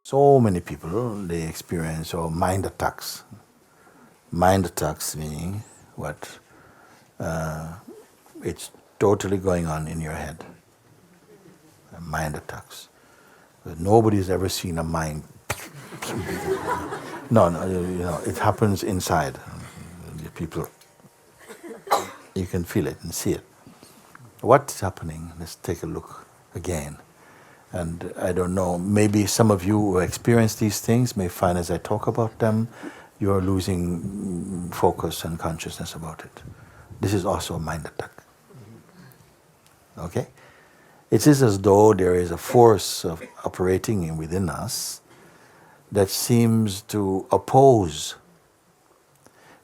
So many people, they experience mind attacks. Mind attacks meaning what? It's totally going on in your head. Mind attacks. But nobody's ever seen a mind. No, it happens inside. The people, you can feel it and see it. What's happening? Let's take a look again. And I don't know, maybe some of you who experience these things may find as I talk about them, you're losing focus and consciousness about it. This is also a mind attack. Okay? It is as though there is a force of operating within us that seems to oppose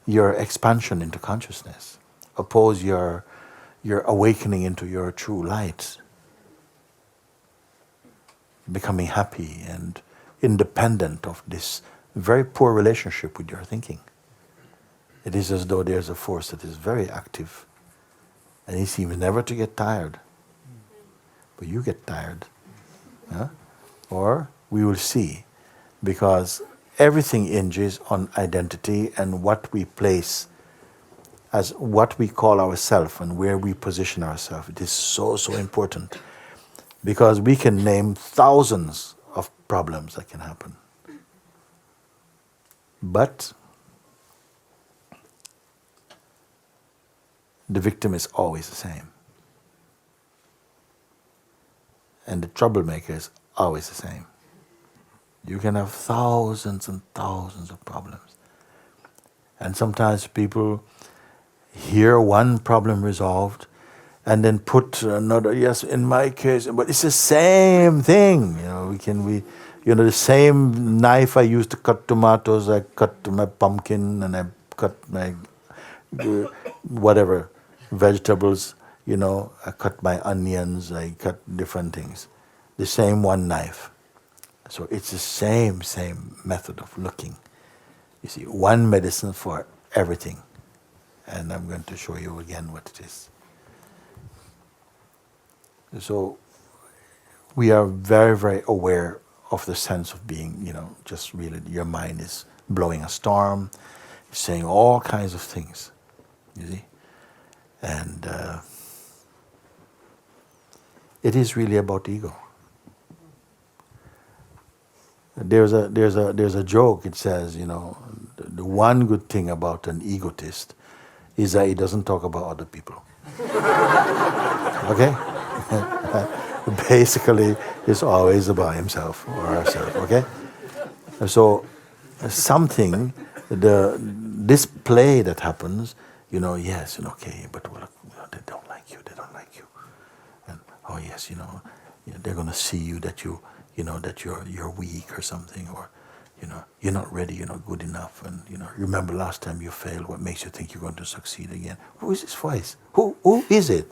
your expansion into consciousness, oppose your awakening into your true light, becoming happy and independent of this very poor relationship with your thinking. It is as though there's a force that is very active, and he seems never to get tired. But you get tired. Huh? Or we will see, because everything hinges on identity and what we place as what we call ourselves and where we position ourselves. It is so important, because we can name thousands of problems that can happen. But the victim is always the same. And the troublemaker is always the same. You can have thousands and thousands of problems. And sometimes people hear one problem resolved and then put another, yes, in my case, but it's the same thing. The same knife I used to cut tomatoes, I cut my pumpkin, and I cut my whatever, vegetables, I cut my onions, I cut different things. The same one knife. So it's the same method of looking. You see, one medicine for everything. And I'm going to show you again what it is. So we are very aware of the sense of being, just really your mind is blowing a storm, saying all kinds of things, you see. And it is really about ego. There's a joke. It says, the one good thing about an egotist is that he doesn't talk about other people. Okay? Basically, it's always about himself or herself. Okay? So something, this play that happens, yes, okay, but well, they don't like you. And oh yes, they're going to see you that that you're weak or something, or you're not ready, you're not good enough, and remember last time you failed. What makes you think you're going to succeed again? Who is this voice? Who is it?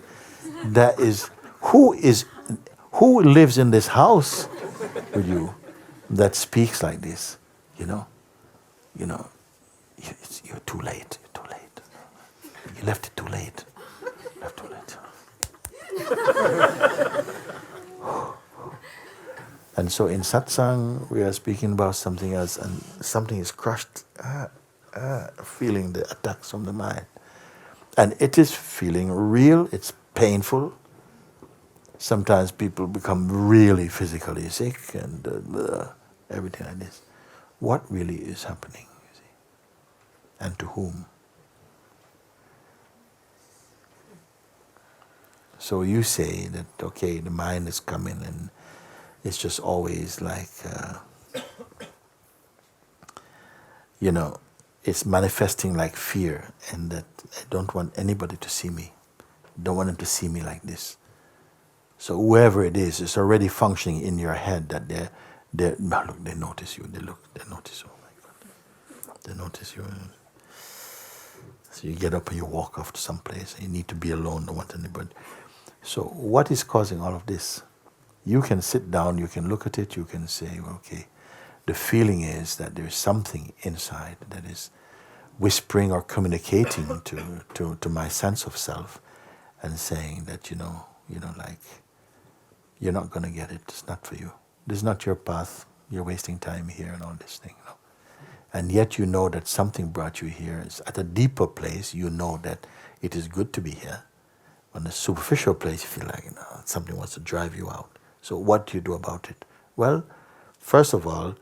That is who lives in this house with you that speaks like this? You're too late. You're too late. You left it too late. And so in satsang, we are speaking about something else, and something is crushed, feeling the attacks from the mind. And it is feeling real, it's painful. Sometimes people become really physically sick and everything like this. What really is happening, you see? And to whom? So you say that, okay, the mind is coming and it's just always like, it's manifesting like fear, and that I don't want anybody to see me. Don't want them to see me like this. So whoever it is, it's already functioning in your head that they notice you. They notice you. Oh my God. They notice you. So you get up and you walk off to some place. You need to be alone. Don't want anybody. So what is causing all of this? You can sit down, you can look at it, you can say, well, okay, the feeling is that there's something inside that is whispering or communicating to my sense of self and saying that, like, you're not going to get it, it's not for you. This is not your path, You're wasting time here and all this thing. And yet you know that something brought you here. It's at a deeper place, you know that it is good to be here. On a superficial place, you feel like something wants to drive you out. So what do you do about it? Well, first of all,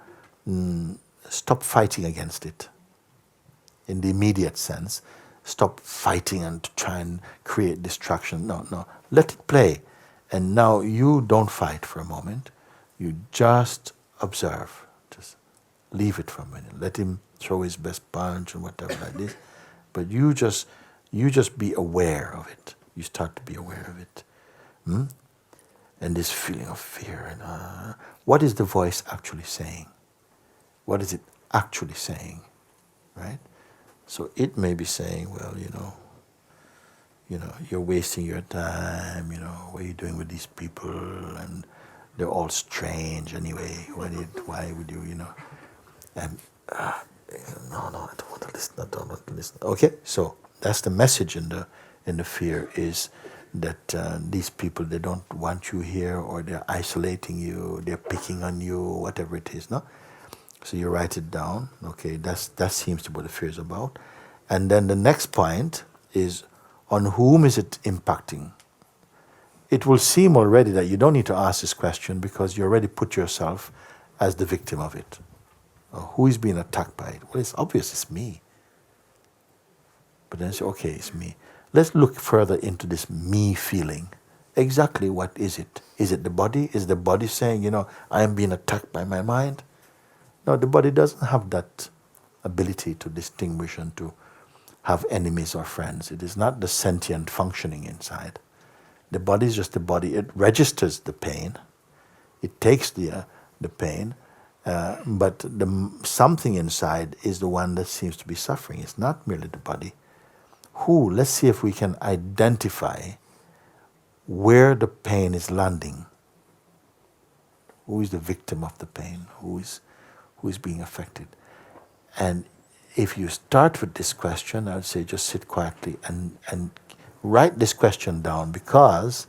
stop fighting against it. In the immediate sense, stop fighting and to try and create distraction. No. Let it play. And now you don't fight for a moment. You just observe. Just leave it for a minute. Let him throw his best punch and whatever like this. But you just be aware of it. You start to be aware of it. And this feeling of fear. And what is the voice actually saying? What is it actually saying? Right? So it may be saying, well, you're wasting your time, what are you doing with these people? And they're all strange anyway. Why would you, And no, I don't want to listen. I don't want to listen. Okay, so that's the message in the fear is that these people, they don't want you here, or they're isolating you, they're picking on you, whatever it is, no? So you write it down. Okay, that seems to be what the fear is about. And then the next point is, on whom is it impacting? It will seem already that you don't need to ask this question because you already put yourself as the victim of it. Who is being attacked by it? Well, it's obvious it's me. But then you say, okay, it's me. Let's look further into this me feeling. Exactly what is it? Is it the body? Is the body saying, I am being attacked by my mind? No, the body doesn't have that ability to distinguish and to have enemies or friends. It is not the sentient functioning inside. The body is just the body. It registers the pain. It takes the pain, but something inside is the one that seems to be suffering. It's not merely the body. Let's see if we can identify where the pain is landing. Who is the victim of the pain? Who is being affected? And if you start with this question, I would say just sit quietly and write this question down, because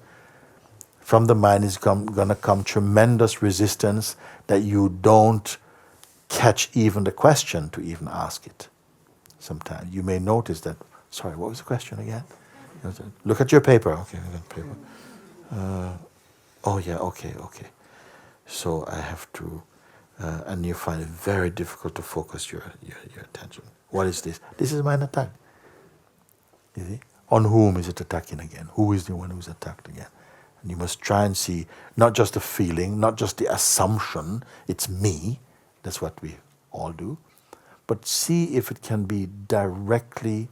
from the mind is going to come tremendous resistance that you don't catch even the question to even ask it. Sometimes you may notice that, sorry, what was the question again? Look at your paper. Okay, look at the paper. Oh yeah, okay. So I have to, and you find it very difficult to focus your attention. What is this? This is mind attack. You see? On whom is it attacking again? Who is the one who's attacked again? And you must try and see not just the feeling, not just the assumption, it's me, that's what we all do, but see if it can be directly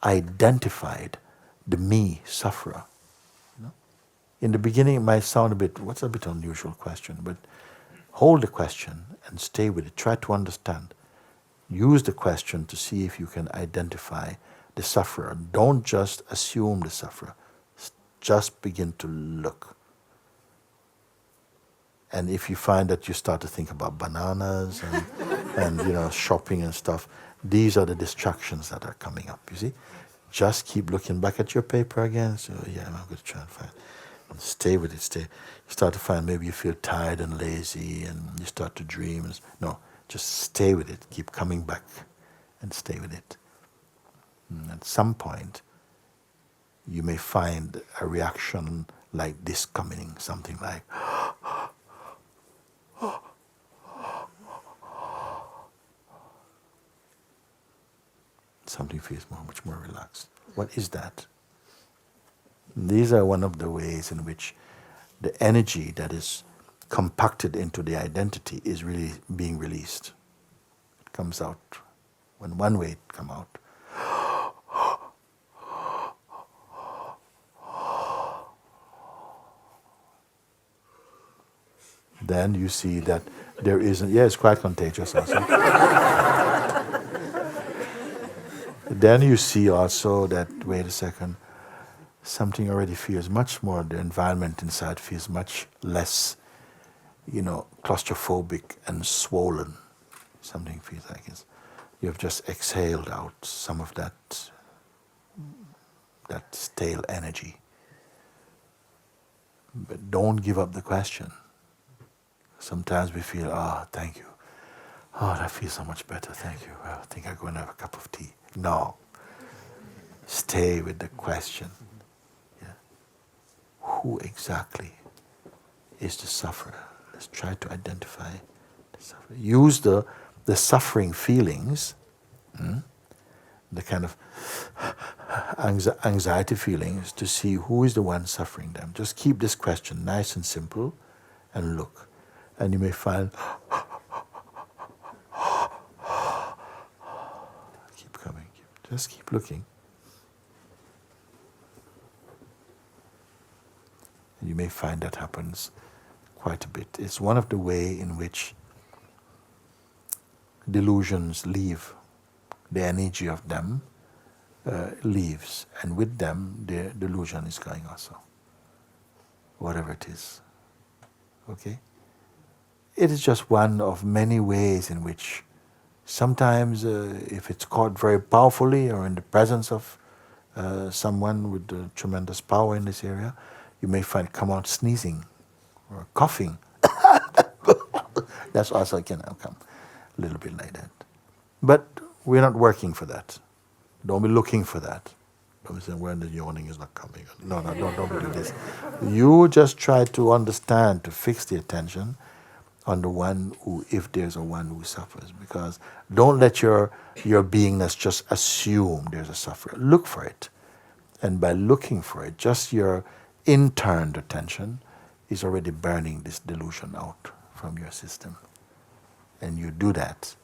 identified, the me sufferer. In the beginning it might sound a bit unusual question, but hold the question and stay with it. Try to understand. Use the question to see if you can identify the sufferer. Don't just assume the sufferer. Just begin to look. And if you find that you start to think about bananas and shopping and stuff, these are the distractions that are coming up, you see? Just keep looking back at your paper again. So yeah, I'm going to try and find. And stay with it. You start to find maybe you feel tired and lazy and you start to dream. No, just stay with it. Keep coming back and stay with it. And at some point, you may find a reaction like this coming, something like, something feels much more relaxed. What is that? These are one of the ways in which the energy that is compacted into the identity is really being released. It comes out. When one way it comes out, then you see that there isn't, it's quite contagious also. Then you see also that, wait a second, something already feels much more, the environment inside feels much less, claustrophobic and swollen. Something feels like you have just exhaled out some of that stale energy. But don't give up the question. Sometimes we feel, thank you. Oh, that feels so much better, thank you. I think I'll go and have a cup of tea. No. Stay with the question. Yeah. Who exactly is the sufferer? Let's try to identify the sufferer. Use the suffering feelings, the kind of anxiety feelings, to see who is the one suffering them. Just keep this question nice and simple and look. And you may find, keep coming, just keep looking. And you may find that happens quite a bit. It's one of the ways in which delusions leave. The energy of them leaves, and with them the delusion is going also. Whatever it is. Okay? It is just one of many ways in which sometimes if it's caught very powerfully or in the presence of someone with tremendous power in this area, you may find come out sneezing or coughing. That's also can come a little bit like that. But we're not working for that. Don't be looking for that. Don't be saying when the yawning is not coming. No, don't do this. You just try to understand, to fix the attention on the one who, if there's a one who suffers. Because don't let your beingness just assume there's a sufferer. Look for it. And by looking for it, just your interned attention is already burning this delusion out from your system. And you do that.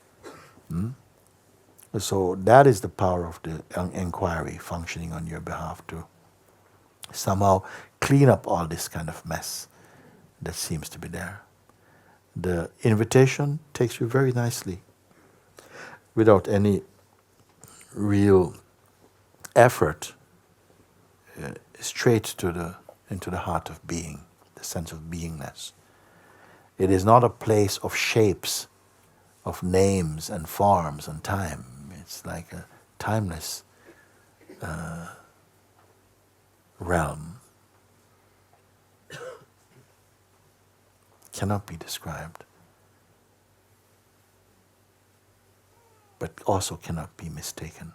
So that is the power of the inquiry functioning on your behalf to somehow clean up all this kind of mess that seems to be there. The invitation takes you very nicely, without any real effort, straight into the heart of being, the sense of beingness. It is not a place of shapes, of names and forms and time. It's like a timeless realm. Cannot be described, but also cannot be mistaken.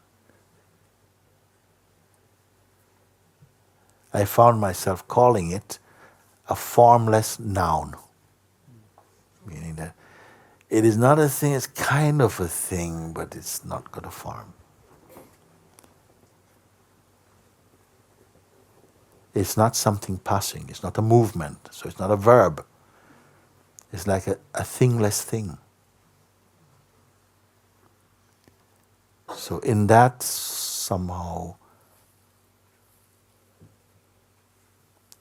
I found myself calling it a formless noun, meaning that it is not a thing, it's kind of a thing, but it's not got a form. It's not something passing, it's not a movement, so it's not a verb. It's like a thingless thing. So in that somehow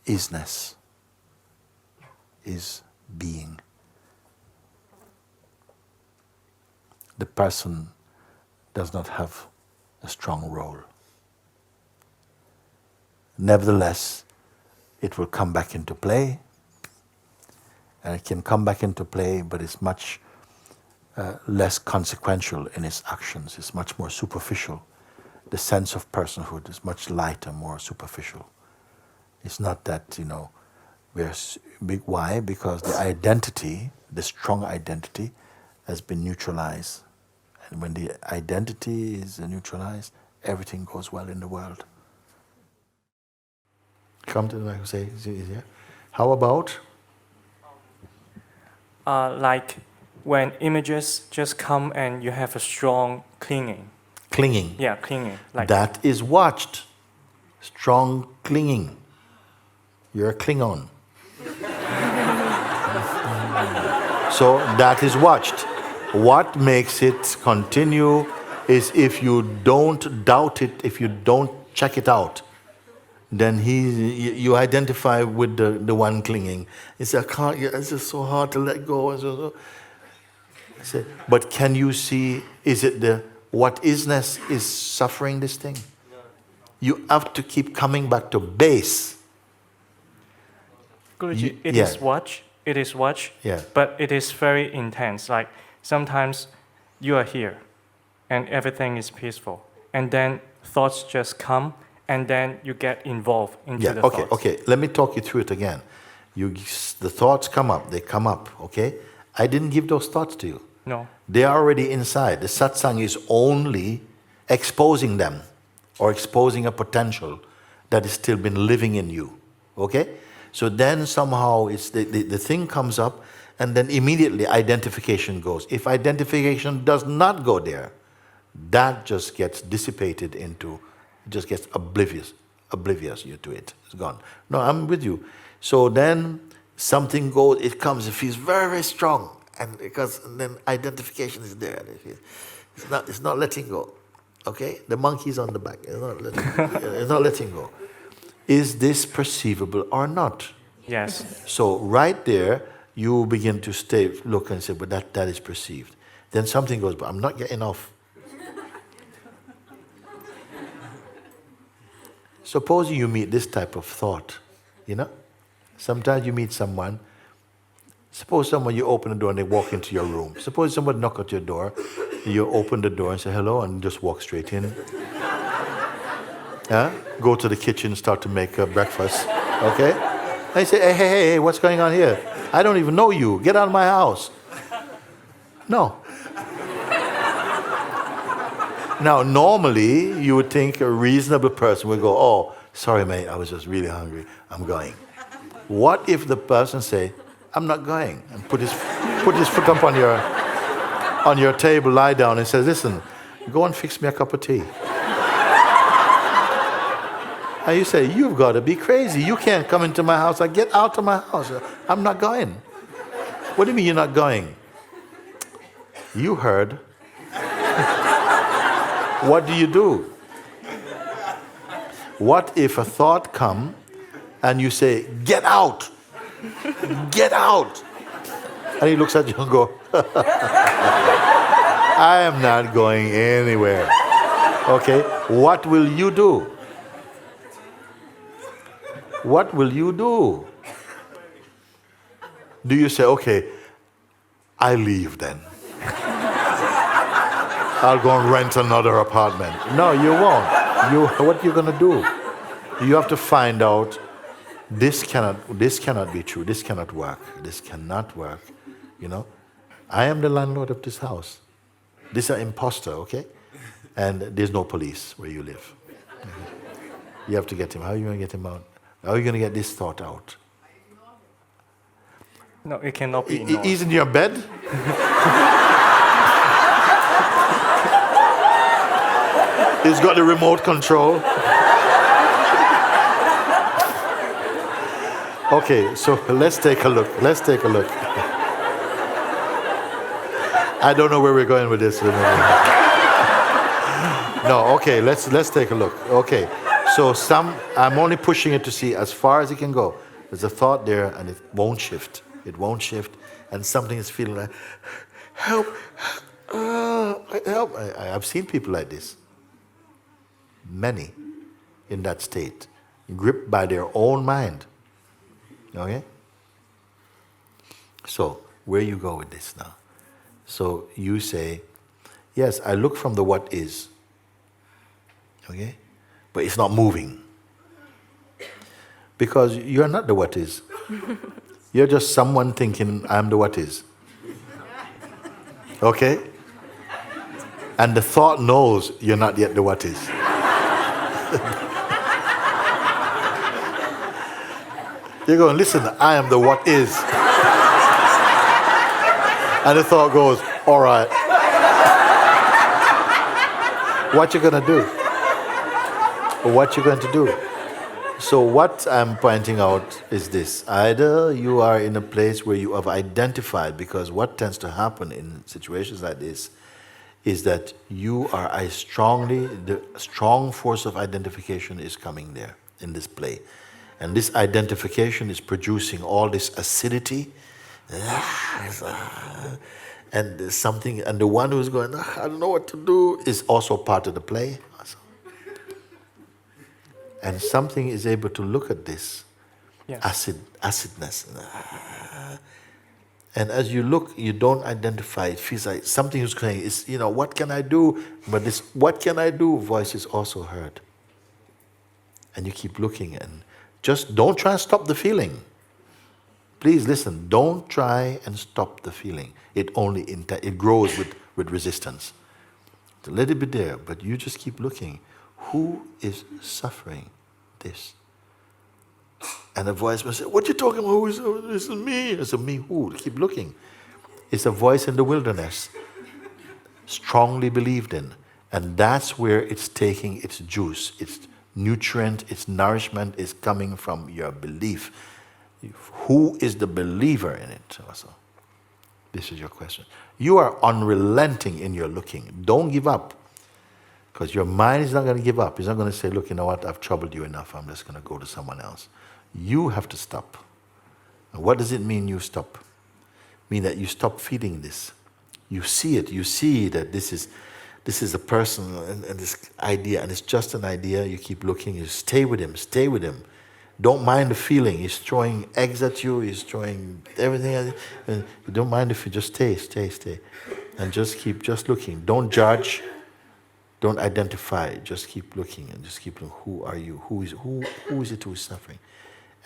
isness is being. The person does not have a strong role. Nevertheless, it will come back into play, and it can come back into play, but it's much less consequential in its actions. It's much more superficial. The sense of personhood is much lighter, more superficial. It's not that, why? Because the identity, the strong identity, has been neutralized. And when the identity is neutralized, everything goes well in the world. Come to the mic and say, is it easier? How about? Like when images just come and you have a strong clinging. Clinging. Yeah, clinging. Like that is watched. Strong clinging. You're a Klingon. So that is watched. What makes it continue is if you don't doubt it, if you don't check it out, then you identify with the one clinging. It's just so hard to let go. But can you see, is it what isness is suffering this thing? You have to keep coming back to base. Guruji, it is watch, Yeah. but it is very intense. Like sometimes you are here and everything is peaceful, and then thoughts just come, and then you get involved into the thoughts. Okay. Let me talk you through it again. The thoughts come up, they come up, okay? I didn't give those thoughts to you. No. They are already inside. The satsang is only exposing them or exposing a potential that has still been living in you, okay? So then somehow the thing comes up, and then immediately identification goes. If identification does not go there, that just gets dissipated into, just gets oblivious you to it. It's gone. No, I'm with you. So then something goes, it comes, it feels very, very strong. And then identification is there. It's not letting go. Okay? The monkey's on the back. It's not letting go. Is this perceivable or not? Yes. So right there, you begin to look and say, but that is perceived. Then something goes, but I'm not getting off. Suppose you meet this type of thought, Sometimes you meet someone. Suppose you open the door and they walk into your room. Suppose someone knock at your door, you open the door and say hello and just walk straight in. Go to the kitchen, start to make breakfast, okay? And you say, hey, what's going on here? I don't even know you. Get out of my house. No. Now, normally, you would think a reasonable person would go, oh, sorry, mate, I was just really hungry. I'm going. What if the person say, I'm not going, and put his foot up on your table, lie down, and says, listen, go and fix me a cup of tea. And you say, you've got to be crazy. You can't come into my house. Get out of my house. I'm not going. What do you mean you're not going? You heard. What do? What if a thought come and you say, get out? Get out. And he looks at you and go, I am not going anywhere. Okay, what will you do? What will you do? Do you say, okay, I leave then? I'll go and rent another apartment. No, you won't. What you gonna do? You have to find out, this cannot be true. This cannot work. This cannot work. I am the landlord of this house. This is an imposter, okay? And there's no police where you live. You have to get him. How are you gonna get him out? How are you gonna get this thought out? No, it cannot be ignored. He's in your bed? He's got the remote control. Okay, so let's take a look. I don't know where we're going with this. No, okay, let's take a look. Okay, so I'm only pushing it to see as far as it can go. There's a thought there and it won't shift. And something is feeling like, help, help. I've seen people like this. Many in that state, gripped by their own mind. Okay? So, where you go with this now? So, you say, yes, I look from the what is. Okay? But it's not moving. Because you're not the what is. You're just someone thinking, I'm the what is. Okay? And the thought knows you're not yet the what is. You're going, listen, I am the what is. And the thought goes, all right. What you going to do? What you going to do? So what I'm pointing out is this. Either you are in a place where you have identified, because what tends to happen in situations like this is that the strong force of identification is coming there in this play. And this identification is producing all this acidity. And there's something, and the one who's going, I don't know what to do, is also part of the play. And something is able to look at this acidness. And as you look, you don't identify. It feels like something is saying, what can I do? But this what can I do voice is also heard. And you keep looking, and just don't try and stop the feeling. Please listen, don't try and stop the feeling. It only it grows with resistance. It's a little bit there, but you just keep looking. Who is suffering this? And a voice will say, what are you talking about? This is me. I said, me who? Keep looking. It's a voice in the wilderness, strongly believed in. And that's where it's taking its juice, its nutrient, its nourishment is coming from your belief. Who is the believer in it? Also, this is your question. You are unrelenting in your looking. Don't give up. Because your mind is not going to give up. It's not going to say, look, you know what, I've troubled you enough. I'm just going to go to someone else. You have to stop. And what does it mean you stop? It means that you stop feeding this. You see it. You see that this is a person and this idea, and it's just an idea. You keep looking. You stay with him. Stay with him. Don't mind the feeling. He's throwing eggs at you. He's throwing everything at you. And you don't mind if you just stay. And just keep looking. Don't judge. Don't identify. Just keep looking and just keep looking. Who are you? Who is it who is suffering?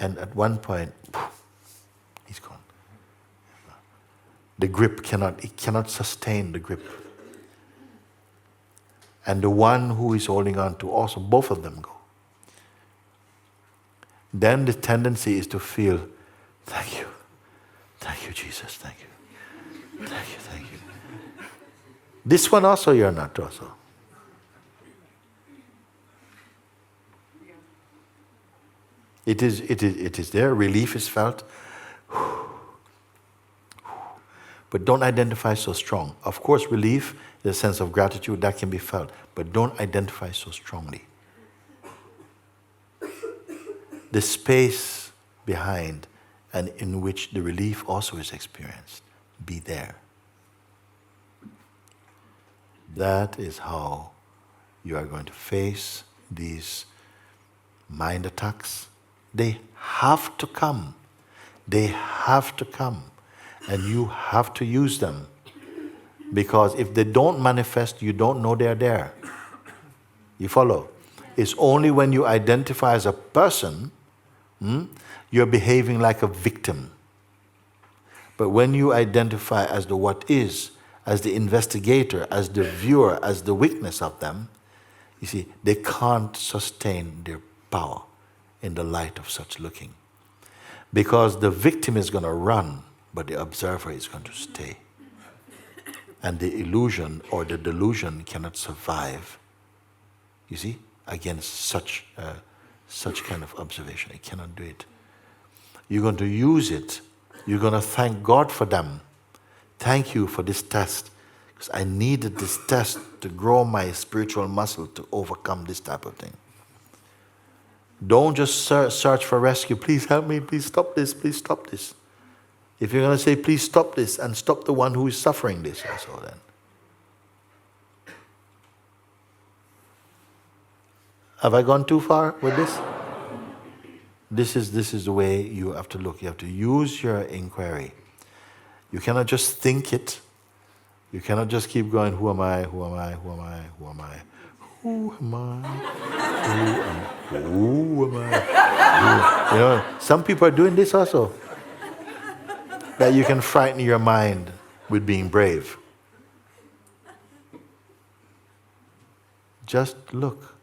And at one point, he's gone. The grip cannot sustain the grip. And the one who is holding on to also, both of them go. Then the tendency is to feel, thank you, Jesus, thank you. This one also you're not also. It is there, relief is felt. But don't identify so strong. Of course, relief, the sense of gratitude, that can be felt. But don't identify so strongly. The space behind and in which the relief also is experienced, be there. That is how you are going to face these mind attacks. They have to come. They have to come. And you have to use them. Because if they don't manifest, you don't know they're there. You follow? It's only when you identify as a person, you're behaving like a victim. But when you identify as the what is, as the investigator, as the viewer, as the witness of them, you see, they can't sustain their power in the light of such looking. Because the victim is going to run, but the observer is going to stay. And the illusion or the delusion cannot survive, you see, against such kind of observation. It cannot do it. You're going to use it. You're going to thank God for them. Thank you for this test. Because I needed this test to grow my spiritual muscle to overcome this type of thing. Don't just search for rescue. Please help me. Please stop this. Please stop this. If you're going to say, please stop this, and stop the one who is suffering this also then. Have I gone too far with this? This is the way you have to look. You have to use your inquiry. You cannot just think it. You cannot just keep going, who am I, who am I, who am I, who am I? Who am I? Who am I? You know, some people are doing this also. That you can frighten your mind with being brave. Just look.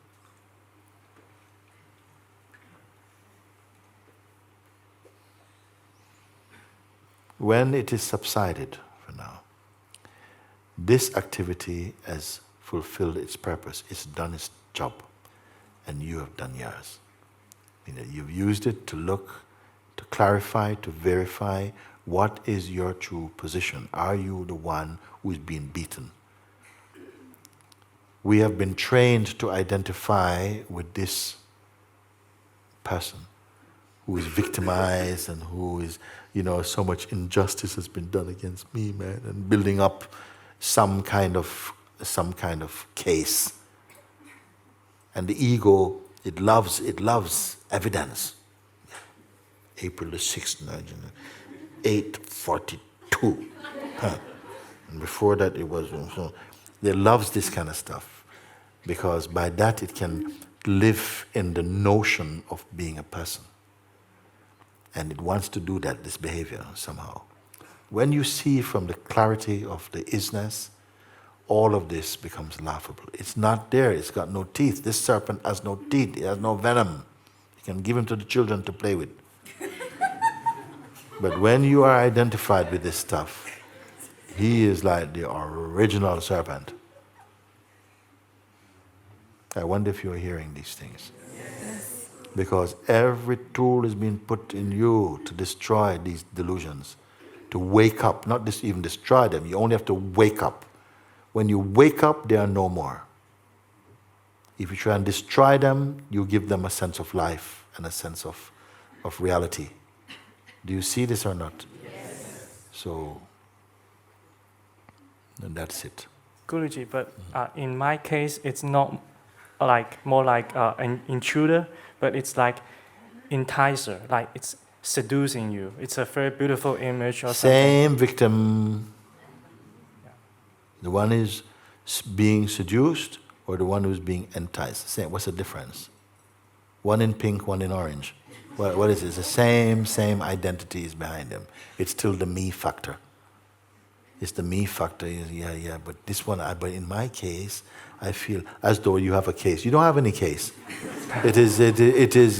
When it is subsided for now, this activity has fulfilled its purpose. It's done its job. And you have done yours. You know, you've used it to look, to clarify, to verify what is your true position. Are you the one who is being beaten? We have been trained to identify with this person who is victimized and who is, you know, so much injustice has been done against me, man, and building up some kind of case. And the ego, it loves evidence. April the 6th, 8:42. And before that it was, they loves this kind of stuff. Because by that it can live in the notion of being a person. And it wants to do that, this behavior, somehow. When you see from the clarity of the isness, all of this becomes laughable. It's not there, it's got no teeth. This serpent has no teeth, it has no venom. You can give him to the children to play with. But when you are identified with this stuff, he is like the original serpent. I wonder if you're hearing these things. Yes. Because every tool is being put in you to destroy these delusions, to wake up, not just even destroy them, you only have to wake up. When you wake up, they are no more. If you try and destroy them, you give them a sense of life and a sense of reality. Do you see this or not? Yes. So, and that's it. Guruji, but in my case, it's not more like an intruder, but it's like enticer, like it's seducing you. It's a very beautiful image or Same something. victim. Yeah. The one is being seduced or the one who's being enticed. Same. What's the difference? One in pink, one in orange. What is it? It's the same identity is behind them. It's still the me factor. It's the me factor. Yeah. But this one, but in my case, I feel as though you have a case. You don't have any case. It is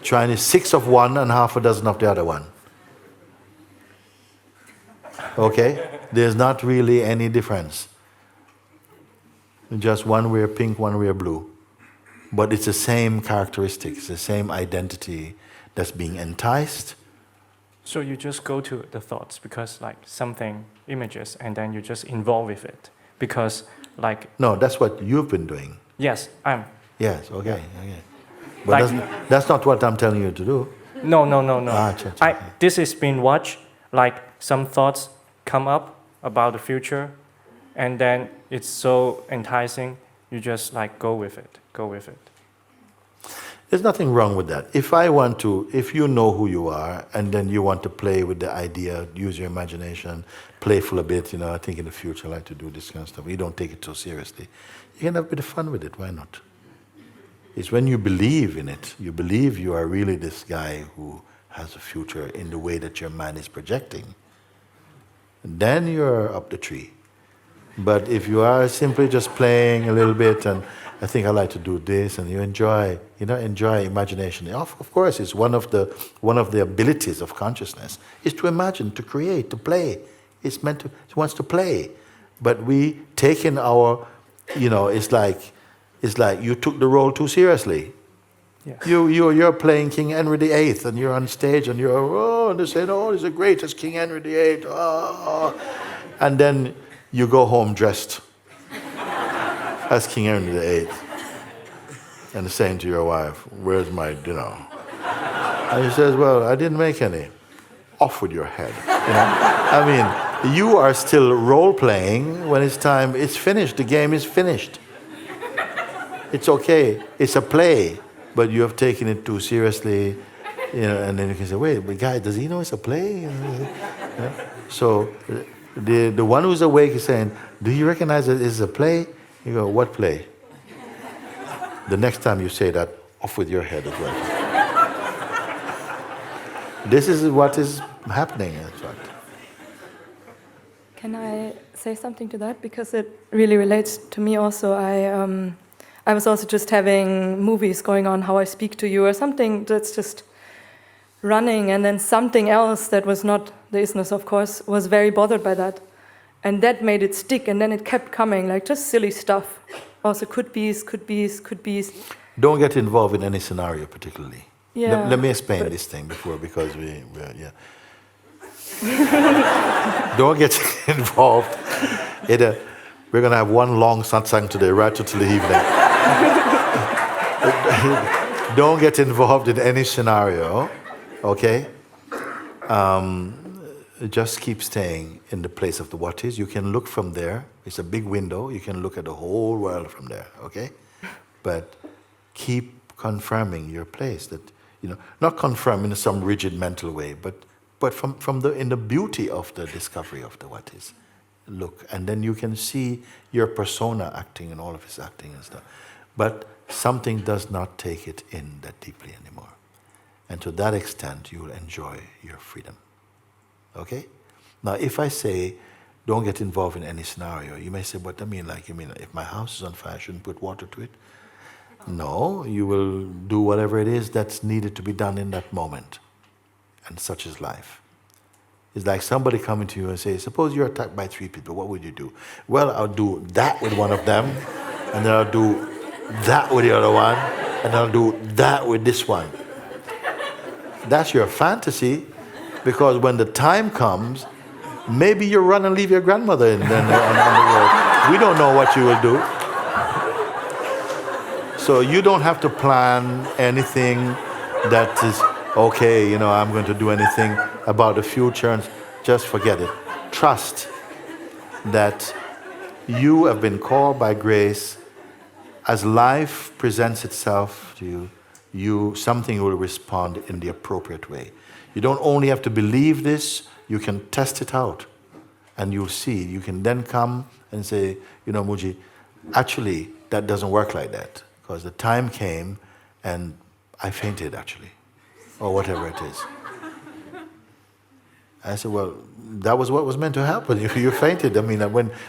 trying to 6 of one and half a dozen of the other one. Okay? There's not really any difference. Just one wear pink, one wear blue. But it's the same characteristics, the same identity that's being enticed. So you just go to the thoughts because like something images and then you just involve with it. Because like... No, that's what you've been doing. Yes, I'm... Yes, okay. But like, that's not what I'm telling you to do. No. This is being watched, like some thoughts come up about the future and then it's so enticing, you just like go with it. There's nothing wrong with that. If you know who you are and then you want to play with the idea, use your imagination, playful a bit, I think in the future I like to do this kind of stuff. You don't take it so seriously. You can have a bit of fun with it, why not? It's when you believe in it, you believe you are really this guy who has a future in the way that your mind is projecting, then you're up the tree. But if you are simply just playing a little bit and I think I like to do this, and you enjoy imagination. Of course, it's one of the abilities of consciousness is to imagine, to create, to play. It wants to play, but we take in our, it's like you took the role too seriously. Yes. You're playing King Henry VIII, and you're on stage, and and they say, "Oh, he's the greatest King Henry VIII," and then you go home dressed as King Henry VIII, and saying to your wife, "Where's my dinner?" And he says, "Well, I didn't make any." Off with your head. I mean, you are still role-playing when it's time. It's finished. The game is finished. It's okay. It's a play, but you have taken it too seriously. And then you can say, "Wait, but guy, does he know it's a play?" So the one who's awake is saying, "Do you recognize that it's a play?" You go, "What play?" The next time you say that, off with your head as well. This is what is happening, in fact. Can I say something to that? Because it really relates to me also. I was also just having movies going on, how I speak to you, or something that's just running, and then something else that was not the isness, of course, was very bothered by that. And that made it stick, and then it kept coming, like just silly stuff. Also could be's. Don't get involved in any scenario particularly. Yeah, let me explain this thing before, because don't get involved. We're going to have one long satsang today, right until the evening. Don't get involved in any scenario, okay? Just keep staying in the place of the what is. You can look from there. It's a big window. You can look at the whole world from there, okay? But keep confirming your place. That not confirm in some rigid mental way, but in the beauty of the discovery of the what is. Look, and then you can see your persona acting and all of his acting and stuff. But something does not take it in that deeply anymore. And to that extent, you will enjoy your freedom. Okay? Now, if I say, don't get involved in any scenario, you may say, what do you mean? Like, you mean if my house is on fire, I shouldn't put water to it? No, you will do whatever it is that's needed to be done in that moment. And such is life. It's like somebody coming to you and say, suppose you're attacked by 3 people, what would you do? Well, I'll do that with one of them, and then I'll do that with the other one, and I'll do that with this one. That's your fantasy, because when the time comes, maybe you run and leave your grandmother on the road. We don't know what you will do. So you don't have to plan anything that is, okay, I'm going to do anything about the future, and just forget it. Trust that you have been called by grace. As life presents itself to you, something will respond in the appropriate way. You don't only have to believe this, you can test it out. And you'll see. You can then come and say, Mooji, actually, that doesn't work like that. Because the time came and I fainted, actually. Or whatever it is. I said, well, that was what was meant to happen. You fainted. I mean,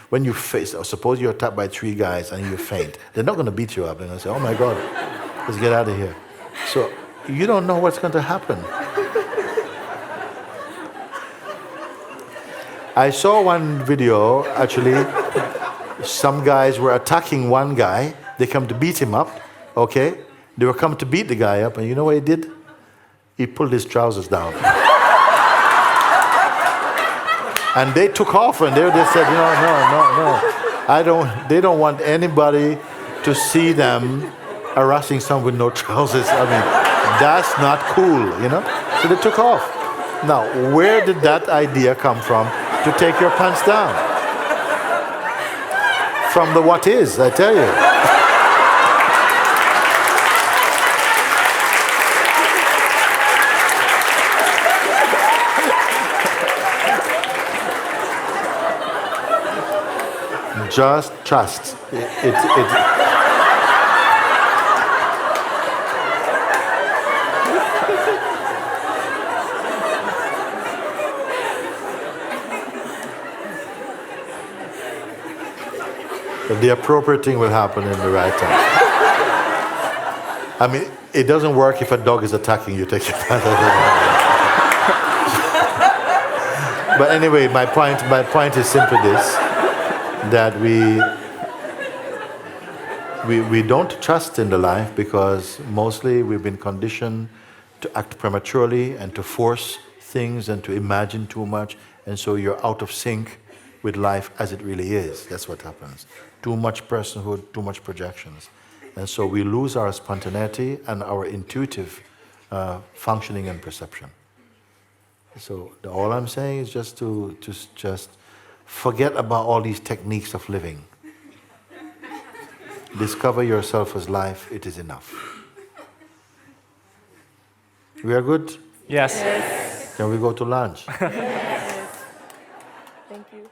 when you face, suppose you're attacked by 3 guys and you faint. They're not going to beat you up. They're going to say, oh my God, let's get out of here. So you don't know what's going to happen. I saw one video, actually, some guys were attacking one guy. They come to beat him up, okay? They were coming to beat the guy up, and you know what he did? He pulled his trousers down. And they took off, and they said, no. They don't want anybody to see them harassing someone with no trousers. I mean, that's not cool, So they took off. Now, where did that idea come from to take your pants down? From the what is, I tell you. Just trust. The appropriate thing will happen in the right time. I mean, it doesn't work if a dog is attacking you. Take your pants off. But anyway, my point is simply this. That we don't trust in the life because mostly we've been conditioned to act prematurely and to force things and to imagine too much, and so you're out of sync with life as it really is. That's what happens. Too much personhood, too much projections. And so we lose our spontaneity and our intuitive functioning and perception. So all I'm saying is just to forget about all these techniques of living. Discover yourself as life, it is enough. We are good? Yes. Can we go to lunch? Thank you.